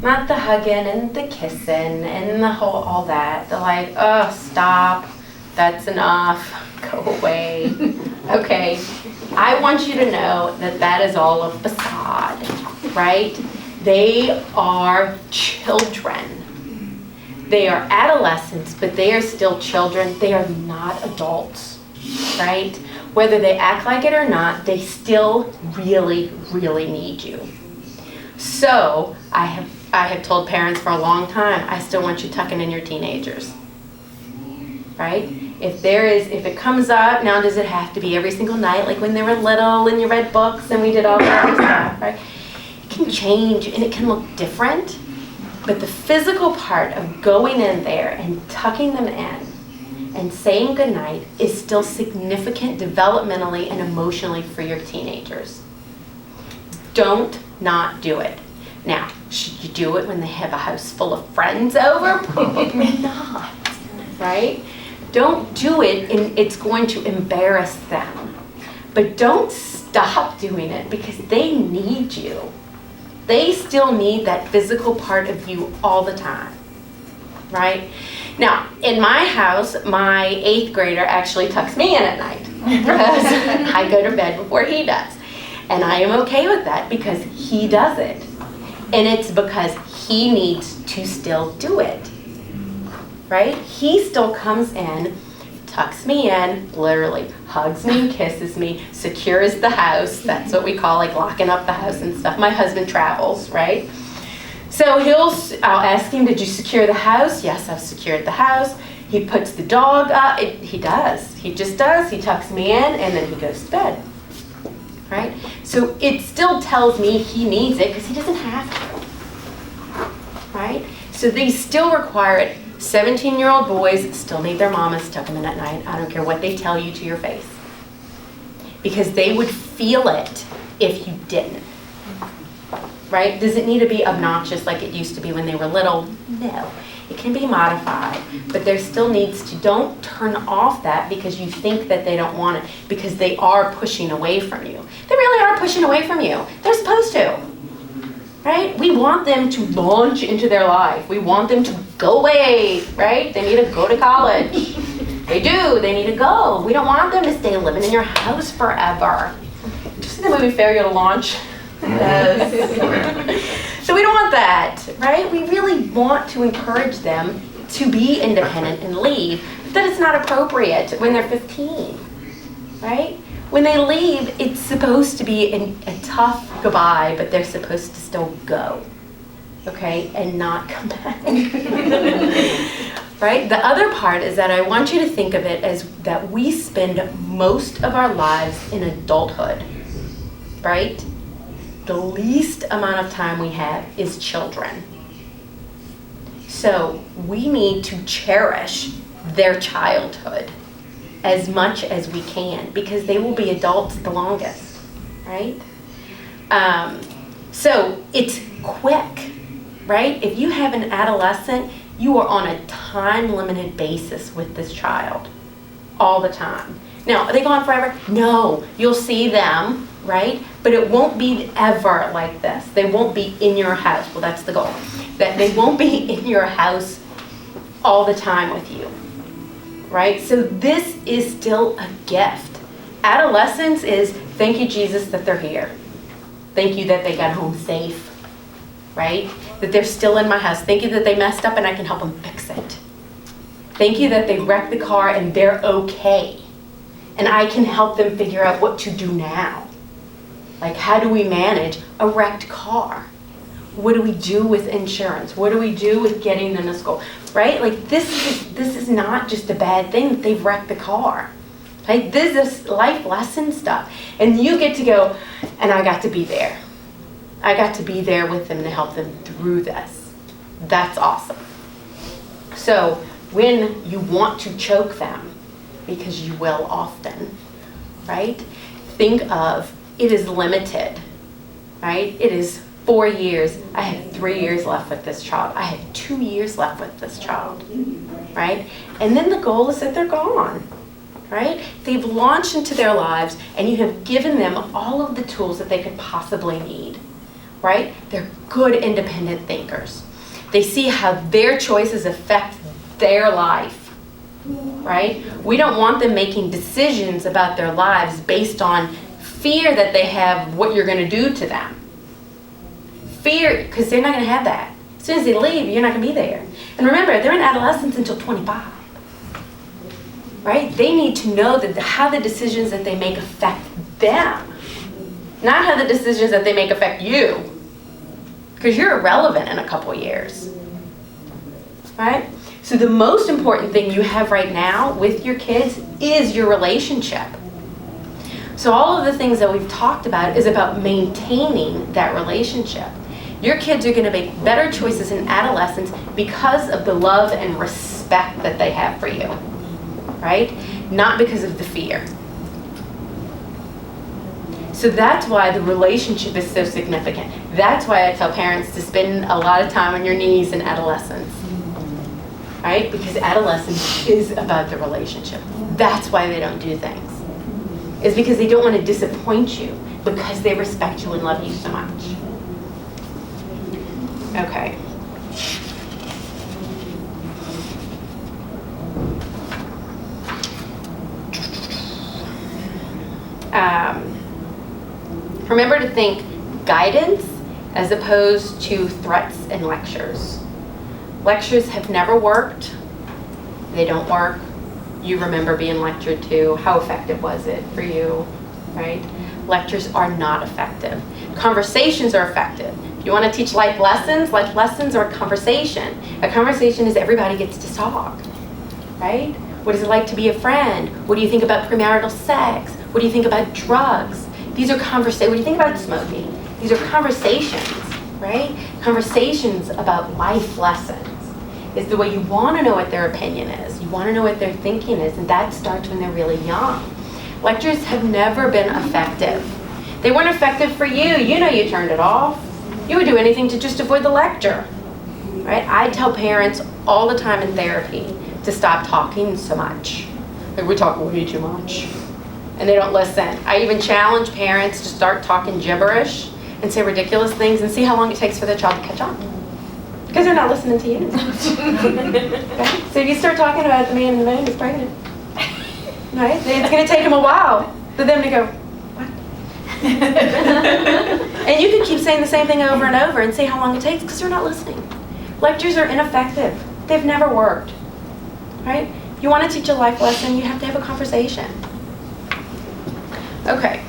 Not the hugging and the kissing and the whole, all that. They're like, oh, stop. That's enough. Go away. Okay. I want you to know that that is all a facade, right? They are children. They are adolescents, but they are still children. They are not adults, right? Whether they act like it or not, they still really, really need you. So I have told parents for a long time, I still want you tucking in your teenagers, right? If it comes up, now does it have to be every single night, like when they were little and you read books and we did all that other stuff, right? It can change and it can look different, but the physical part of going in there and tucking them in and saying goodnight is still significant developmentally and emotionally for your teenagers. Don't not do it. Now, should you do it when they have a house full of friends over? Probably not, right? Don't do it and it's going to embarrass them. But don't stop doing it because they need you. They still need that physical part of you all the time, right? Now, in my house, my 8th grader actually tucks me in at night because I go to bed before he does. And I am okay with that because he does it. And it's because he needs to still do it, right? He still comes in, tucks me in, literally hugs me, kisses me, secures the house. That's what we call like locking up the house and stuff. My husband travels, right? So I'll ask him, did you secure the house? Yes, I've secured the house. He puts the dog up. He does. He just does. He tucks me in and then he goes to bed. Right? So it still tells me he needs it because he doesn't have to. Right? So they still require it. 17-year-old boys still need their mamas to tuck them in at night. I don't care what they tell you to your face. Because they would feel it if you didn't. Right? Does it need to be obnoxious like it used to be when they were little? No. It can be modified, but there still needs to, don't turn off that because you think that they don't want it, because they are pushing away from you. They really are pushing away from you. They're supposed to, right? We want them to launch into their life. We want them to go away, right? They need to go to college. They do, they need to go. We don't want them to stay living in your house forever. Just see the movie Failure to Launch? Yes. So we don't want that, right? We really want to encourage them to be independent and leave, but that it's not appropriate when they're 15, right? When they leave, it's supposed to be a tough goodbye, but they're supposed to still go, okay, and not come back. Right? The other part is that I want you to think of it as that we spend most of our lives in adulthood, right? The least amount of time we have is children. So we need to cherish their childhood as much as we can because they will be adults the longest, right? So it's quick, right? If you have an adolescent, you are on a time-limited basis with this child all the time. Now, are they gone forever? No, you'll see them, right? But it won't be ever like this. They won't be in your house. Well, that's the goal. That they won't be in your house all the time with you, right? So this is still a gift. Adolescence is, thank you, Jesus, that they're here. Thank you that they got home safe, right? That they're still in my house. Thank you that they messed up and I can help them fix it. Thank you that they wrecked the car and they're okay. And I can help them figure out what to do now. Like, how do we manage a wrecked car? What do we do with insurance? What do we do with getting them to school? Right? Like, this is not just a bad thing that they've wrecked the car. Like, this is life lesson stuff. And you get to go, and I got to be there. I got to be there with them to help them through this. That's awesome. So, when you want to choke them, because you will often, right? Think of, it is limited, right? It is 4 years. I have 3 years left with this child. I have 2 years left with this child, right? And then the goal is that they're gone, right? They've launched into their lives and you have given them all of the tools that they could possibly need. right? They're good independent thinkers. They see how their choices affect their life, right? We don't want them making decisions about their lives based on fear that they have what you're going to do to them. Fear, because they're not going to have that. As soon as they leave, you're not going to be there. And remember, they're in adolescence until 25, right? They need to know that how the decisions that they make affect them, not how the decisions that they make affect you, because you're irrelevant in a couple years, right? So the most important thing you have right now with your kids is your relationship. So all of the things that we've talked about is about maintaining that relationship. Your kids are going to make better choices in adolescence because of the love and respect that they have for you, right? Not because of the fear. So that's why the relationship is so significant. That's why I tell parents to spend a lot of time on your knees in adolescence, right? Because adolescence is about the relationship. That's why they don't do things. It's because they don't want to disappoint you because they respect you and love you so much. Okay. Remember to think guidance as opposed to threats and lectures. Lectures have never worked. They don't work. You remember being lectured to. How effective was it for you, right? Lectures are not effective. Conversations are effective. If you want to teach life lessons are a conversation. A conversation is everybody gets to talk, right? What is it like to be a friend? What do you think about premarital sex? What do you think about drugs? These are conversations. What do you think about smoking? These are conversations, right? Conversations about life lessons. It's the way you want to know what their opinion is. You want to know what their thinking is, and that starts when they're really young. Lectures have never been effective. They weren't effective for you. You know you turned it off. You would do anything to just avoid the lecture, right? I tell parents all the time in therapy to stop talking so much. Like, we talk way too much. And they don't listen. I even challenge parents to start talking gibberish and say ridiculous things and see how long it takes for their child to catch on. Because they're not listening to you. Okay? So if you start talking about the man in the moon who's pregnant, right? It's going to take them a while for them to go, what? And you can keep saying the same thing over and over and see how long it takes because they're not listening. Lectures are ineffective. They've never worked, right? You want to teach a life lesson, you have to have a conversation. Okay.